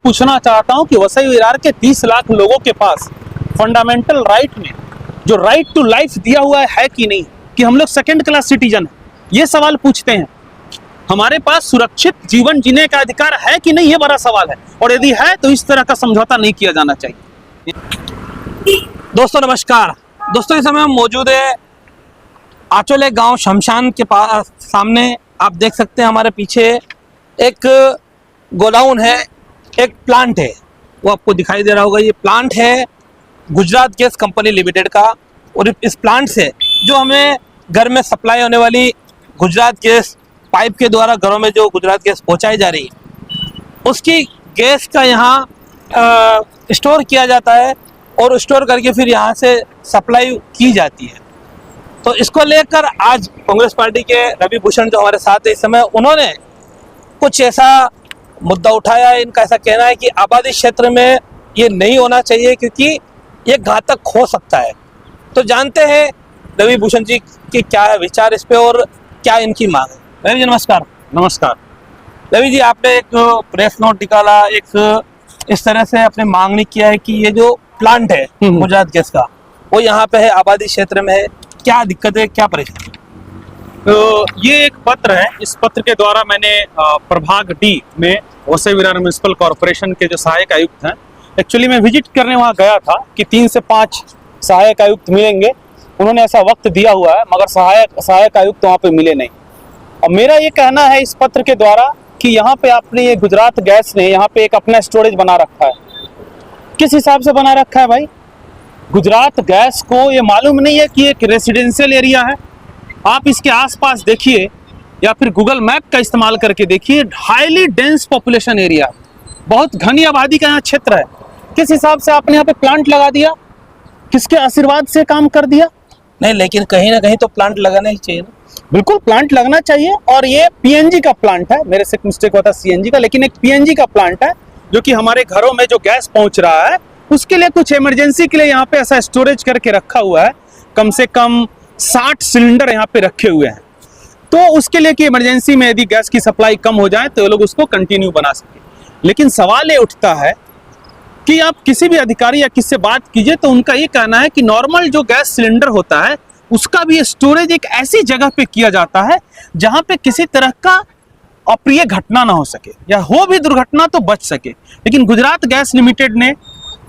पूछना चाहता हूं कि वसई विरार के 30 लाख लोगों के पास फंडामेंटल राइट में जो राइट टू लाइफ दिया हुआ है कि नहीं, कि हम लोग सेकंड क्लास सिटीजन है? ये सवाल पूछते हैं। हमारे पास सुरक्षित जीवन जीने का अधिकार है कि नहीं, ये बड़ा सवाल है। और यदि है तो इस तरह का समझौता नहीं किया जाना चाहिए। दोस्तों नमस्कार। दोस्तों इस समय हम मौजूद है आचोले गांव शमशान के पास। सामने आप देख सकते हैं हमारे पीछे एक गोडाउन है, एक प्लांट है, वो आपको दिखाई दे रहा होगा। ये प्लांट है गुजरात गैस कंपनी लिमिटेड का। और इस प्लांट से जो हमें घर में सप्लाई होने वाली गुजरात गैस पाइप के द्वारा घरों में जो गुजरात गैस पहुंचाई जा रही है, उसकी गैस का यहाँ स्टोर किया जाता है और स्टोर करके फिर यहाँ से सप्लाई की जाती है। तो इसको लेकर आज कांग्रेस पार्टी के रवि भूषण जो हमारे साथ है इस समय, उन्होंने कुछ ऐसा मुद्दा उठाया है। इनका ऐसा कहना है कि आबादी क्षेत्र में ये नहीं होना चाहिए क्योंकि ये घातक हो सकता है। तो जानते हैं रवि भूषण जी के क्या विचार इस पे और क्या इनकी मांग है। रवि जी नमस्कार। नमस्कार। रवि जी, आपने एक प्रेस नोट निकाला, एक इस तरह से आपने मांगनी किया है कि ये जो प्लांट है गुजरात गैस का, वो यहाँ पे है, आबादी क्षेत्र में है। क्या दिक्कत है, क्या परेशानी? तो ये एक पत्र है। इस पत्र के द्वारा मैंने प्रभाग डी में वसई विरार म्युनिसिपल कॉर्पोरेशन के जो सहायक आयुक्त हैं, एक्चुअली मैं विजिट करने वहाँ गया था कि 3 से 5 सहायक आयुक्त मिलेंगे। उन्होंने ऐसा वक्त दिया हुआ है, मगर सहायक आयुक्त वहाँ पे मिले नहीं। और मेरा ये कहना है इस पत्र के द्वारा कि यहाँ पे आपने ये गुजरात गैस ने यहाँ पे एक अपना स्टोरेज बना रखा है। किस हिसाब से बना रखा है भाई? गुजरात गैस को ये मालूम नहीं है कि एक रेसिडेंशियल एरिया है। आप इसके आसपास देखिए या फिर गूगल मैप का इस्तेमाल करके देखिए, हाईली डेंस पॉपुलेशन एरिया, बहुत घनी आबादी का यहाँ क्षेत्र है। किस हिसाब से आपने यहाँ पे प्लांट लगा दिया? किसके आशीर्वाद से काम कर दिया? नहीं, लेकिन कहीं ना कहीं तो प्लांट लगाना ही चाहिए ना। बिल्कुल प्लांट लगना चाहिए। और ये पीएनजी का प्लांट है, मेरे से मिस्टेक होता सीएनजी का, लेकिन एक पीएनजी का प्लांट है जो कि हमारे घरों में जो गैस पहुंच रहा है उसके लिए कुछ इमरजेंसी के लिए यहाँ पे ऐसा स्टोरेज करके रखा हुआ है। कम से कम 60 सिलेंडर यहाँ पे रखे हुए हैं। तो उसके लिए कि इमरजेंसी में यदि गैस की सप्लाई कम हो जाए तो ये लोग उसको कंटिन्यू बना सके। लेकिन सवाल ये उठता है कि आप किसी भी अधिकारी या किससे बात कीजिए तो उनका ये कहना है कि नॉर्मल जो गैस सिलेंडर होता है उसका भी स्टोरेज एक ऐसी जगह पे किया जाता है जहां पे किसी तरह का अप्रिय घटना ना हो सके, या हो भी दुर्घटना तो बच सके। लेकिन गुजरात गैस लिमिटेड ने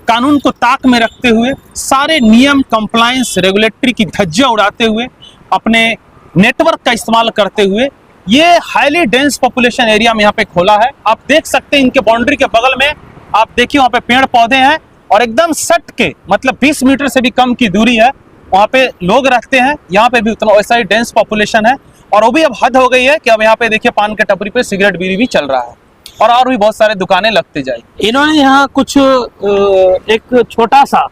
कानून को ताक में रखते हुए, सारे नियम, कंप्लायंस, रेगुलेटरी की धज्जियां उड़ाते हुए, अपने नेटवर्क का इस्तेमाल करते हुए ये हाईली डेंस पॉपुलेशन एरिया में यहाँ पे खोला है। आप देख सकते हैं इनके बाउंड्री के बगल में आप देखिए वहाँ पे पेड़ पौधे हैं और एकदम सट के, मतलब 20 मीटर से भी कम की दूरी है, वहाँ पे लोग रहते हैं। यहाँ पे भी उतना वैसा ही डेंस पॉपुलेशन है। और वो भी अब हद हो गई है कि अब यहाँ पे देखिए पान के टपरी पे सिगरेट बीड़ी भी चल रहा है और भी बहुत सारे दुकानें लगते जाएगी। इन्होंने यहाँ कुछ एक छोटा सा,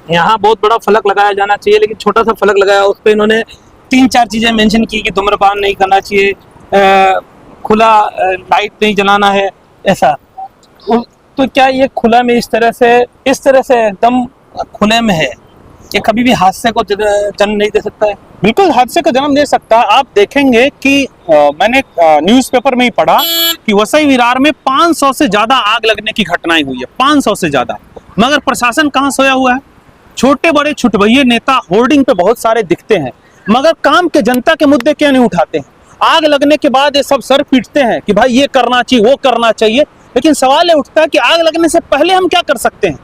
यहाँ बहुत बड़ा फलक लगाया जाना चाहिए लेकिन छोटा सा फलक लगाया, उस पर इन्होंने 3-4 चीजें मेंशन की कि धूम्रपान नहीं करना चाहिए, खुला लाइट नहीं जलाना है, ऐसा। तो क्या ये खुला में इस तरह से एकदम खुले में है, ये कभी भी हादसे को जन्म नहीं दे सकता है? बिल्कुल हादसे को जन्म दे सकता है। आप देखेंगे कि मैंने न्यूज़पेपर में ही पढ़ा कि वसई विरार में 500 से ज्यादा आग लगने की घटनाएं हुई है, 500 से ज्यादा। मगर प्रशासन कहाँ सोया हुआ है? छोटे बड़े छुटभइये नेता होर्डिंग पे बहुत सारे दिखते हैं, मगर काम के जनता के मुद्दे क्यों नहीं उठाते हैं? आग लगने के बाद ये सब सर पीटते हैं कि भाई ये करना चाहिए, वो करना चाहिए। लेकिन सवाल ये उठता है कि आग लगने से पहले हम क्या कर सकते हैं?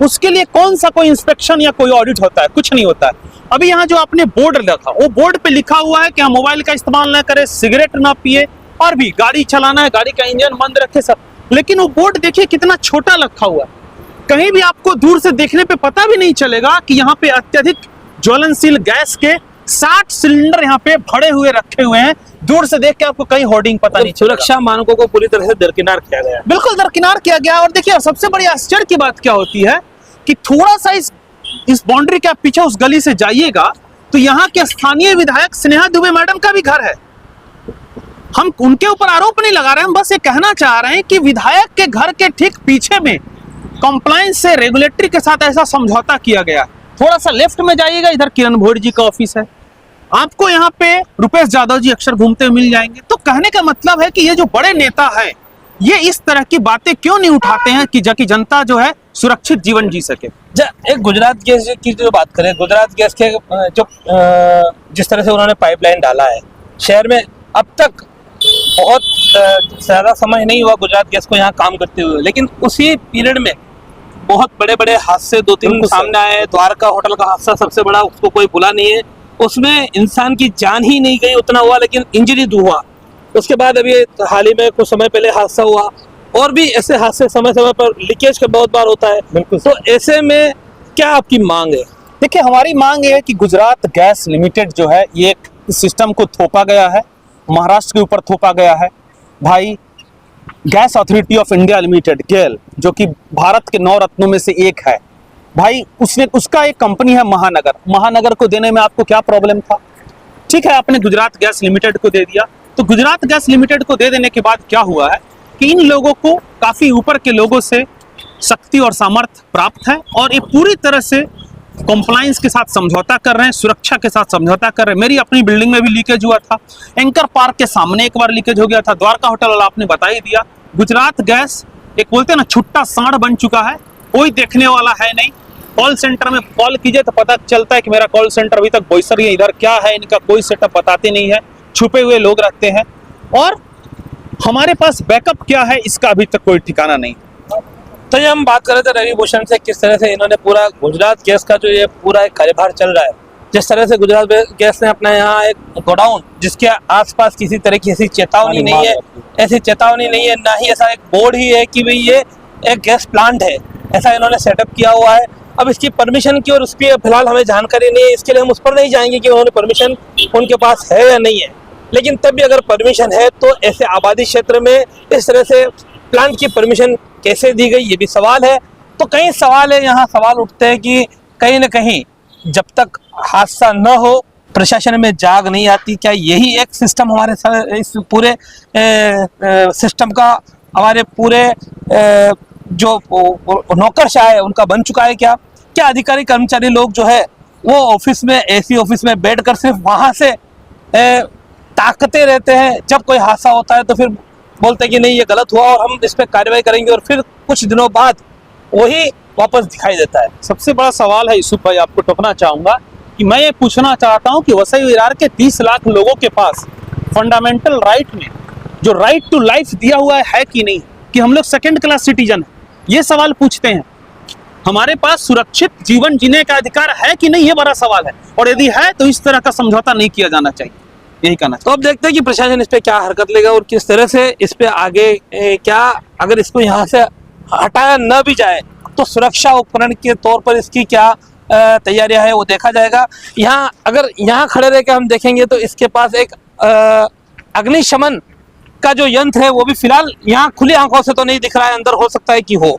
उसके लिए कौन सा कोई इंस्पेक्शन या कोई ऑडिट होता है? कुछ नहीं होता है। अभी यहाँ जो आपने बोर्ड रखा, वो बोर्ड पे लिखा हुआ है कि हम मोबाइल का इस्तेमाल ना करें, सिगरेट ना पिए, और भी गाड़ी चलाना है, गाड़ी का इंजन बंद रखे, सब। लेकिन वो बोर्ड देखिए कितना छोटा रखा हुआ है, कहीं भी आपको दूर से देखने पे पता भी नहीं चलेगा कि यहाँ पे अत्यधिक ज्वलनशील गैस के 60 सिलेंडर यहाँ पे भरे हुए रखे हुए हैं। दूर से देख के आपको कहीं होर्डिंग पता नहीं। सुरक्षा मानकों को पूरी तरह से दरकिनार किया गया। बिल्कुल दरकिनार किया गया। और देखिए सबसे बड़ी आश्चर्य की बात क्या होती है कि थोड़ा सा इस बाउंड्री के पीछे उस गली से जाइएगा तो यहाँ के स्थानीय विधायक स्नेहा दुबे मैडम का भी घर है। हम उनके ऊपर आरोप नहीं लगा रहे हैं, हम बस ये कहना चाह रहे हैं कि विधायक के घर के ठीक पीछे में कंप्लायंस से, रेगुलेटरी के साथ ऐसा समझौता किया गया। थोड़ा सा लेफ्ट में जाइएगा, इधर किरण भोर जी का ऑफिस है, आपको यहाँ पे रुपेश यादव जी अक्सर घूमते हुए मिल जाएंगे। तो कहने का मतलब है कि ये जो बड़े नेता हैं ये इस तरह की बातें क्यों नहीं उठाते हैं कि जाकि जनता जो है सुरक्षित जीवन जी सके। एक गुजरात गैस की जो बात करें, गुजरात गैस के जो जिस तरह से उन्होंने पाइपलाइन डाला है शहर में, अब तक बहुत ज़्यादा समय नहीं हुआ गुजरात गैस को यहाँ काम करते हुए, लेकिन उसी पीरियड में बहुत बड़े बड़े हादसे 2-3 सामने आए। द्वारका होटल का हादसा सबसे बड़ा, उसको कोई भुला नहीं है, उसमें इंसान की जान ही नहीं गई उतना हुआ, लेकिन इंजरी हुआ। उसके बाद अभी हाल ही में कुछ समय पहले हादसा हुआ, और भी ऐसे हादसे समय समय पर लीकेज का बहुत बार होता है। बिल्कुल। तो ऐसे में क्या आपकी मांग है? देखिए, हमारी मांग ये है कि गुजरात गैस लिमिटेड जो है ये एक सिस्टम को थोपा गया है, महाराष्ट्र के ऊपर थोपा गया है। भाई, gas authority of India limited GAIL, जो कि भारत के 9 रत्नों में से एक है, भाई उसका एक कंपनी है महानगर को देने में आपको क्या प्रॉब्लम था? ठीक है, आपने गुजरात गैस लिमिटेड को दे दिया, तो गुजरात गैस लिमिटेड को दे देने के बाद क्या हुआ है कि इन लोगों को काफी ऊपर के लोगों से शक्ति और सामर्थ्य प्राप्त है, और ये पूरी तरह से कॉम्प्लायंस के साथ समझौता कर रहे हैं, सुरक्षा के साथ समझौता कर रहे हैं। मेरी अपनी बिल्डिंग में भी लीकेज हुआ था, एंकर पार्क के सामने एक बार लीकेज हो गया था, द्वारका होटल वाला आपने बता ही दिया। गुजरात गैस एक बोलते हैं ना छुट्टा सांड बन चुका है, कोई देखने वाला है नहीं। कॉल सेंटर में कॉल कीजिए तो पता चलता है कि मेरा कॉल सेंटर अभी तक बोईसर ही है, इधर क्या है इनका कोई सेटअप बताते नहीं है, छुपे हुए लोग रहते हैं, और हमारे पास बैकअप क्या है इसका अभी तक कोई ठिकाना नहीं। तो ये हम बात कर रहे थे रवि भूषण से, किस तरह से इन्होंने पूरा गुजरात गैस का जो ये पूरा एक कार्यभार चल रहा है, जिस तरह से गुजरात गैस ने अपना यहाँ एक गोडाउन, जिसके आसपास किसी तरह की ऐसी चेतावनी नहीं है, ना ही ऐसा एक बोर्ड ही है कि भाई ये एक गैस प्लांट है, ऐसा इन्होंने सेटअप किया हुआ है। अब इसकी परमिशन की और उसकी फिलहाल हमें जानकारी नहीं है, इसके लिए हम उस पर नहीं जाएंगे कि उन्होंने परमिशन उनके पास है या नहीं है, लेकिन तब भी अगर परमिशन है तो ऐसे आबादी क्षेत्र में इस तरह से प्लांट की परमिशन कैसे दी गई, ये भी सवाल है। तो कई सवाल है, यहाँ सवाल उठते हैं कि कहीं ना कहीं जब तक हादसा न हो प्रशासन में जाग नहीं आती। क्या यही एक सिस्टम हमारे इस पूरे सिस्टम का, हमारे पूरे जो नौकरशाह है उनका बन चुका है? क्या अधिकारी कर्मचारी लोग जो है वो ऑफिस में, एसी ऑफिस में बैठकर सिर्फ वहाँ से ताकते रहते हैं, जब कोई हादसा होता है तो फिर बोलते हैं कि नहीं ये गलत हुआ और हम इस पर कार्रवाई करेंगे, और फिर कुछ दिनों बाद वही वापस दिखाई देता है? सबसे बड़ा सवाल है यूसुफ भाई, आपको टोकना चाहूंगा कि मैं ये पूछना चाहता हूं कि वसई विरार के 30 लाख लोगों के पास फंडामेंटल राइट में जो राइट टू लाइफ दिया हुआ है कि नहीं, कि हम लोग सेकंड क्लास सिटीजन है, ये सवाल पूछते हैं। हमारे पास सुरक्षित जीवन जीने का अधिकार है कि नहीं, ये बड़ा सवाल है, और यदि है तो इस तरह का समझौता नहीं किया जाना चाहिए, यही कहना। तो अब देखते हैं कि प्रशासन इस पे क्या हरकत लेगा और किस तरह से इस पे आगे क्या, अगर इसको यहाँ से हटाया न भी जाए तो सुरक्षा उपकरण के तौर पर इसकी क्या तैयारियां है वो देखा जाएगा। यहाँ अगर यहाँ खड़े रह के हम देखेंगे तो इसके पास एक अग्निशमन का जो यंत्र है वो भी फिलहाल यहाँ खुली आंखों से तो नहीं दिख रहा है, अंदर हो सकता है कि हो।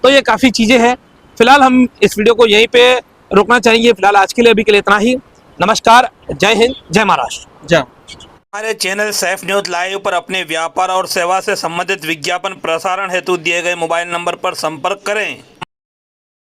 तो ये काफ़ी चीज़ें हैं। फिलहाल हम इस वीडियो को यहीं पे रुकना चाहिए। फिलहाल आज के लिए अभी के लिए इतना ही। नमस्कार, जय हिंद, जय महाराष्ट्र, जय। हमारे चैनल सैफ न्यूज़ लाइव पर अपने व्यापार और सेवा से संबंधित विज्ञापन प्रसारण हेतु दिए गए मोबाइल नंबर पर संपर्क करें।